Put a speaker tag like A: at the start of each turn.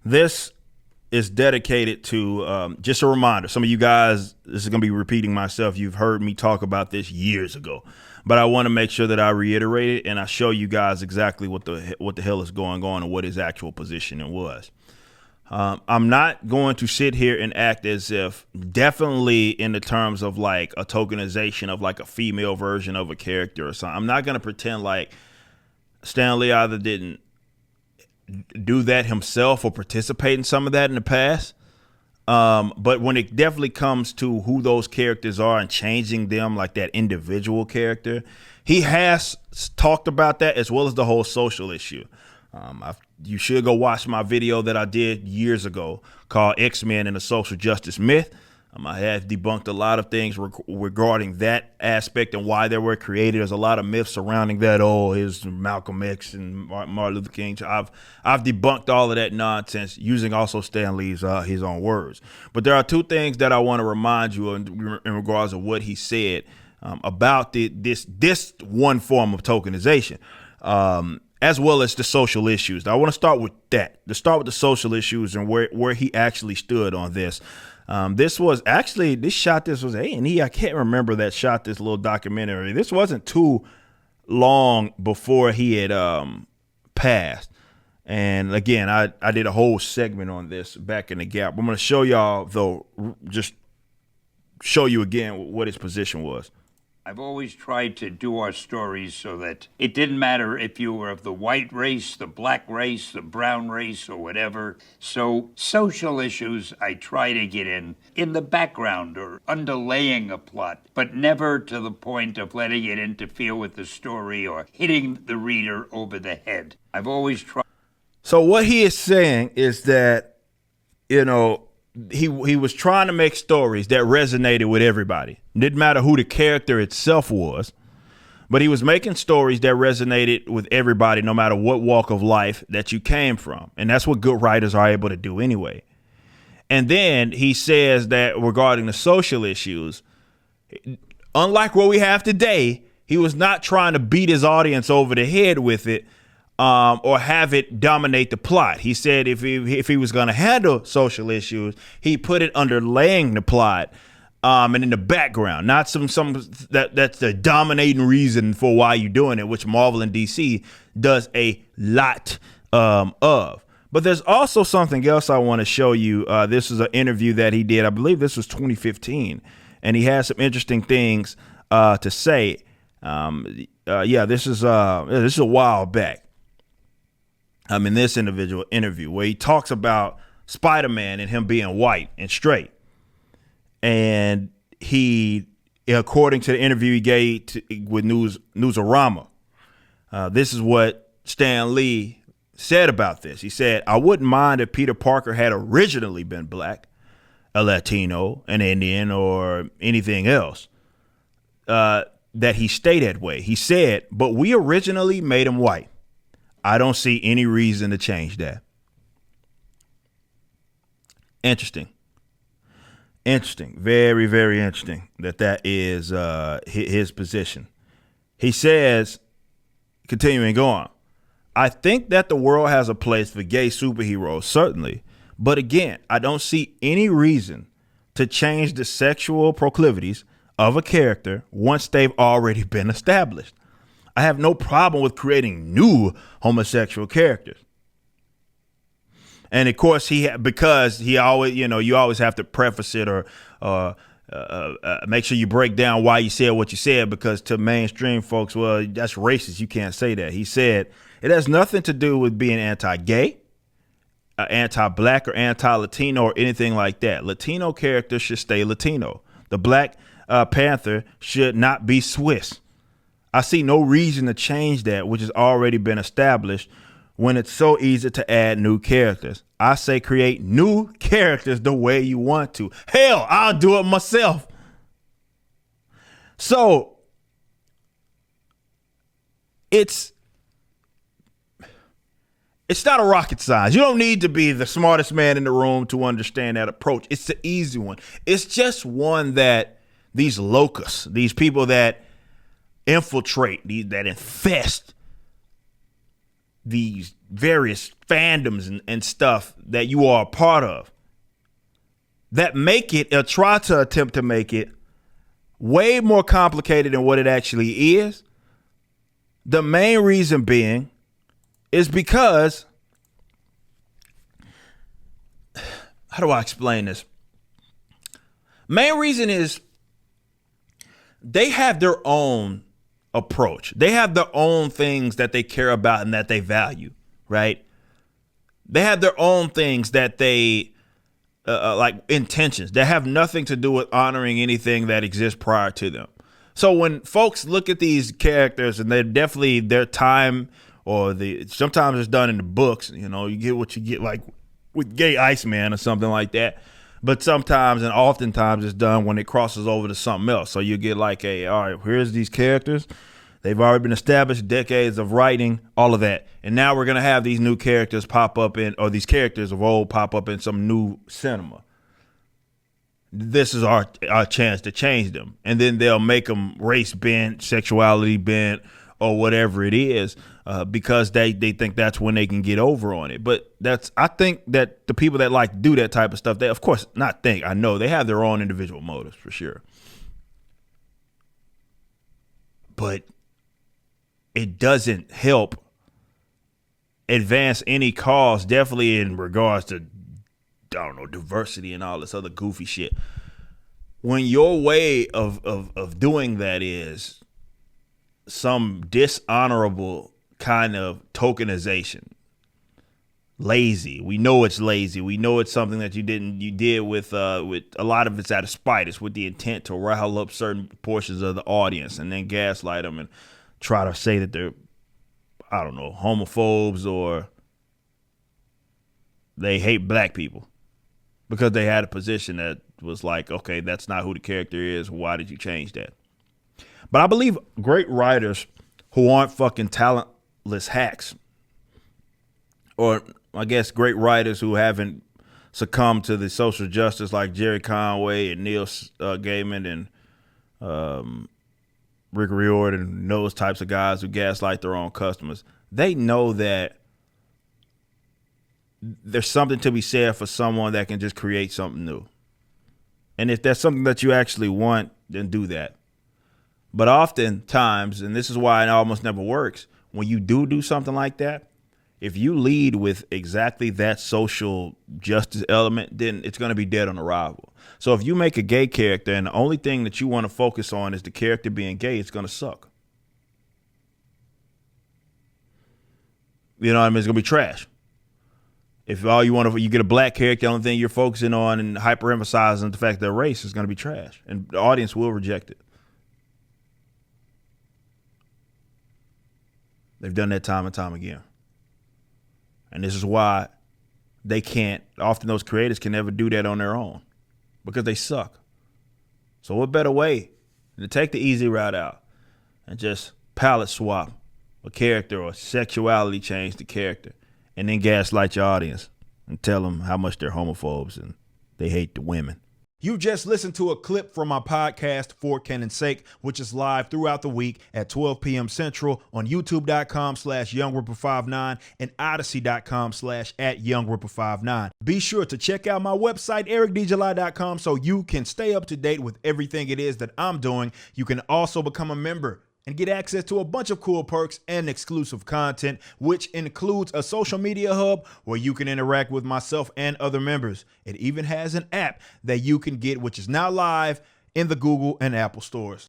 A: This is dedicated to just a reminder. Some of you guys, this is going to be repeating myself. You've heard me talk about this years ago, but I want to make sure that I reiterate it and I show you guys exactly what the hell is going on and what his actual position was. I'm not going to sit here and act as if, definitely in the terms of like a tokenization of like a female version of a character or something. I'm not going to pretend like Stan Lee either didn't do that himself or participate in some of that in the past. But when it definitely comes to who those characters are and changing them, like that individual character, he has talked about that as well as the whole social issue. You should go watch my video that I did years ago called X-Men and the Social Justice Myth. I have debunked a lot of things regarding that aspect and why they were created. There's a lot of myths surrounding that. Oh, here's Malcolm X and Martin Luther King. I've debunked all of that nonsense using also Stan Lee's his own words. But there are two things that I want to remind you in regards of what he said about this one form of tokenization. As well as the social issues. Now, I want to start with that. To start with the social issues and where he actually stood on this. This was actually, this was A&E. I can't remember that shot this little documentary. This wasn't too long before he had passed. And again, I did a whole segment on this back in the Gap. I'm going to show y'all, though, just show you again what his position was.
B: I've always tried to do our stories so that it didn't matter if you were of the white race, the black race, the brown race, or whatever. So social issues I try to get in the background or underlaying a plot, but never to the point of letting it interfere with the story or hitting the reader over the head. I've always tried.
A: So what he is saying is that, he was trying to make stories that resonated with everybody. It didn't matter who the character itself was, but he was making stories that resonated with everybody, no matter what walk of life that you came from. And that's what good writers are able to do anyway. And then he says that regarding the social issues, unlike what we have today, he was not trying to beat his audience over the head with it. Or have it dominate the plot. He said if he was going to handle social issues, he put it underlaying the plot and in the background, not some that's the dominating reason for why you're doing it, which Marvel and DC does a lot of. But there's also something else I want to show you. This is an interview that he did. I believe this was 2015, and he has some interesting things to say. This is a while back. In this individual interview where he talks about Spider-Man and him being white and straight. And he, according to the interview he gave with Newsarama, this is what Stan Lee said about this. He said, "I wouldn't mind if Peter Parker had originally been black, a Latino, an Indian, or anything else, that he stayed that way." He said, "But we originally made him white. I don't see any reason to change that." Interesting. Very, very interesting that is his position. He says, continuing on, "I think that the world has a place for gay superheroes, certainly. But again, I don't see any reason to change the sexual proclivities of a character once they've already been established. I have no problem with creating new homosexual characters." And of course, because he always, you always have to preface it or make sure you break down why you said what you said, because to mainstream folks, well, that's racist. You can't say that. He said it has nothing to do with being anti-gay, anti-black, or anti-Latino or anything like that. Latino characters should stay Latino. The Black Panther should not be Swiss. I see no reason to change that, which has already been established, when it's so easy to add new characters. I say create new characters the way you want to. Hell, I'll do it myself. So it's not a rocket science. You don't need to be the smartest man in the room to understand that approach. It's the easy one. It's just one that these locusts, these people that infiltrate, that infest these various fandoms and stuff that you are a part of that make it, or try to attempt to make it, way more complicated than what it actually is. The main reason being is because, how do I explain this? Main reason is they have their own approach. They have their own things that they care about and that they value, right? They have their own things that they like intentions that have nothing to do with honoring anything that exists prior to them. So when folks look at these characters, and they're definitely their time, or sometimes it's done in the books, you know, you get what you get, like with Gay Iceman or something like that. But sometimes and oftentimes it's done when it crosses over to something else. So you get like all right, here's these characters. They've already been established, decades of writing, all of that. And now we're going to have these new characters pop up or these characters of old pop up in some new cinema. This is our chance to change them. And then they'll make them race bent, sexuality bent, or whatever it is, because they think that's when they can get over on it. But I think that the people that like to do that type of stuff, they, of course, I know they have their own individual motives for sure. But it doesn't help advance any cause, definitely in regards to, I don't know, diversity and all this other goofy shit. When your way of doing that is some dishonorable kind of tokenization, lazy. We know it's lazy. We know it's something that you did with a lot of it's out of spite. It's with the intent to rile up certain portions of the audience and then gaslight them and try to say that they're, I don't know, homophobes or they hate black people because they had a position that was like, okay, that's not who the character is. Why did you change that? But I believe great writers who aren't fucking talentless hacks, or I guess great writers who haven't succumbed to the social justice like Jerry Conway and Neil Gaiman and Rick Riordan and those types of guys who gaslight their own customers, they know that there's something to be said for someone that can just create something new. And if that's something that you actually want, then do that. But oftentimes, and this is why it almost never works, when you do something like that, if you lead with exactly that social justice element, then it's going to be dead on arrival. So if you make a gay character and the only thing that you want to focus on is the character being gay, it's going to suck. You know what I mean? It's going to be trash. If all you get a black character, the only thing you're focusing on and hyper-emphasizing the fact that they're race, is going to be trash. And the audience will reject it. They've done that time and time again. And this is why they can't, often those creators can never do that on their own, because they suck. So what better way than to take the easy route out and just palette swap a character or sexuality change the character and then gaslight your audience and tell them how much they're homophobes and they hate the women. You just listened to a clip from my podcast, For Canon's Sake, which is live throughout the week at 12 p.m. Central on youtube.com/YoungRipper59 and odyssey.com/@YoungRipper59. Be sure to check out my website, ericdjuly.com, so you can stay up to date with everything it is that I'm doing. You can also become a member and get access to a bunch of cool perks and exclusive content, which includes a social media hub where you can interact with myself and other members. It even has an app that you can get, which is now live in the Google and Apple stores.